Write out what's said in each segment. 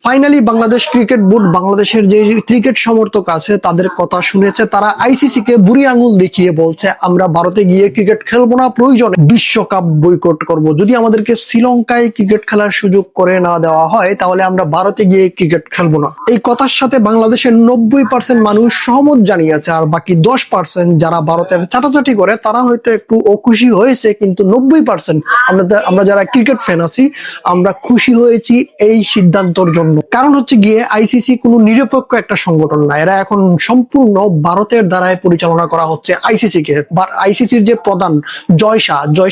Finally Bangladesh cricket board বাংলাদেশের যে cricket সমর্থক আছে তাদের কথা শুনেছে। তারা আইসিসি কে বুড়ি আঙুল দেখিয়ে বলছে আমরা ভারতে গিয়ে ক্রিকেট খেলবো না, প্রয়োজনে বিশ্বকাপ বয়কট করব। যদি আমাদেরকে শ্রীলঙ্কায় ক্রিকেট খেলার সুযোগ করে না দেওয়া হয় তাহলে আমরা ভারতে গিয়ে ক্রিকেট খেলবো না। এই কথার সাথে বাংলাদেশের 90% মানুষ সহমত জানিয়েছে, আর বাকি 10% যারা ভারতের চাটাচাটি করে তারা হয়তো একটু অখুশি হয়েছে, কিন্তু 90% আমরা যারা ক্রিকেট ফ্যান আছি আমরা খুশি হয়েছি এই সিদ্ধান্তর জন্য। কারণ হচ্ছে গিয়ে আইসিসি কোনো নিরপেক্ষ একটা সংগঠন না, এরা এখন সম্পূর্ণ ভারতের দ্বারাই পরিচালনা করা হচ্ছে আইসিসি কে। আইসিসির যে প্রধান জয়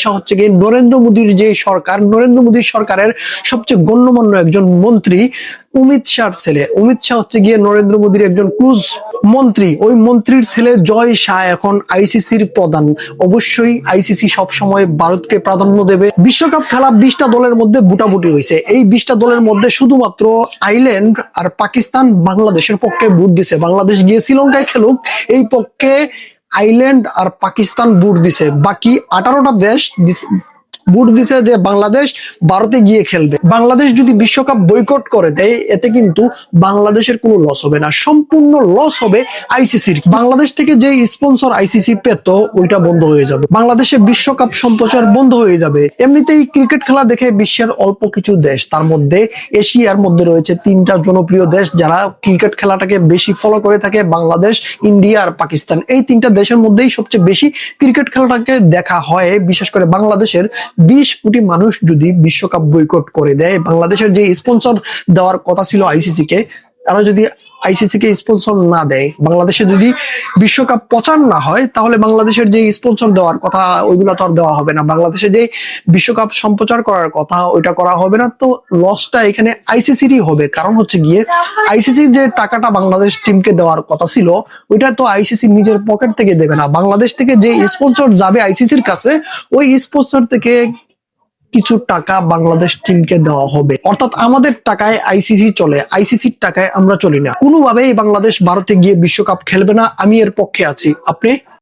শাহ হচ্ছে গিয়ে নরেন্দ্র মোদীর যে সরকার, নরেন্দ্র মোদীর সরকারের সবচেয়ে গণ্যমান্য একজন মন্ত্রী অমিত শাহর ছেলে। অমিত শাহ হচ্ছে গিয়ে নরেন্দ্র মোদীর একজন ক্লোজ মন্ত্রী। ওই মন্ত্রীর ছেলে জয় শাহ এখন আইসিসির প্রধান। অবশ্যই আইসিসি সব সময় ভারতকে প্রাধান্য দেবে। বিশ্বকাপ খেলা 20টা দলের মধ্যে বুটাবুটি হয়েছে। এই 20টা দলের মধ্যে শুধুমাত্র আইল্যান্ড আর পাকিস্তান বাংলাদেশের পক্ষে ভোট দিছে। বাংলাদেশ গিয়ে শ্রীলঙ্কায় খেলুক এই পক্ষে আইল্যান্ড আর পাকিস্তান ভোট দিছে। বাকি 18টা দেশ ভোট দিছে যে বাংলাদেশ ভারতে গিয়ে খেলবে। বাংলাদেশ যদি বিশ্বকাপ বয়কট করে দেয় এতে কিন্তু বাংলাদেশের কোনো লস হবে না, সম্পূর্ণ লস হবে আইসিসির। বাংলাদেশ থেকে যে স্পন্সর আইসিসি পেত ওইটা বন্ধ হয়ে যাবে, বাংলাদেশে বিশ্বকাপ সম্প্রচার বন্ধ হয়ে যাবে। এমনিতেই ক্রিকেট খেলা দেখে বিশ্বের অল্প কিছু দেশ, তার মধ্যে এশিয়ার মধ্যে রয়েছে 3টা জনপ্রিয় দেশ যারা ক্রিকেট খেলাটাকে বেশি ফলো করে থাকে, বাংলাদেশ, ইন্ডিয়া আর পাকিস্তান। এই 3টা দেশের মধ্যেই সবচেয়ে বেশি ক্রিকেট খেলাটাকে দেখা হয়। বিশেষ করে বাংলাদেশের 20 কোটি মানুষ যদি বিশ্বকাপ বয়কট করে দেয়, বাংলাদেশের যে স্পন্সর দেওয়ার কথা ছিল আইসিসি কে, তারা যদি আইসিসি কে স্পন্সর না দেয়, বাংলাদেশে যদি বিশ্বকাপ প্রচার না হয়, তাহলে বাংলাদেশের যে স্পন্সর দেওয়ার কথা ওইগুলো তো আর দেওয়া হবে না। বাংলাদেশে যে বিশ্বকাপ সম্প্রচার করার কথা ওইটা করা হবে না। তো লসটা এখানে আইসিসিরই হবে। কারণ হচ্ছে গিয়ে আইসিসি যে টাকাটা বাংলাদেশ টিমকে দেওয়ার কথা ছিল ওইটা তো আইসিসি নিজের পকেট থেকে দেবে না। বাংলাদেশ থেকে যে স্পন্সর যাবে আইসিসির কাছে, ওই স্পন্সর থেকে কিছু টাকা বাংলাদেশ টিমকে দেওয়া হবে। অর্থাৎ আমাদের টাকায় আইসিসি চলে, আইসিসির টাকায় আমরা চলি না। কোনোভাবেই বাংলাদেশ ভারতে গিয়ে বিশ্বকাপ খেলবে না, আমি এর পক্ষে আছি। আপনি?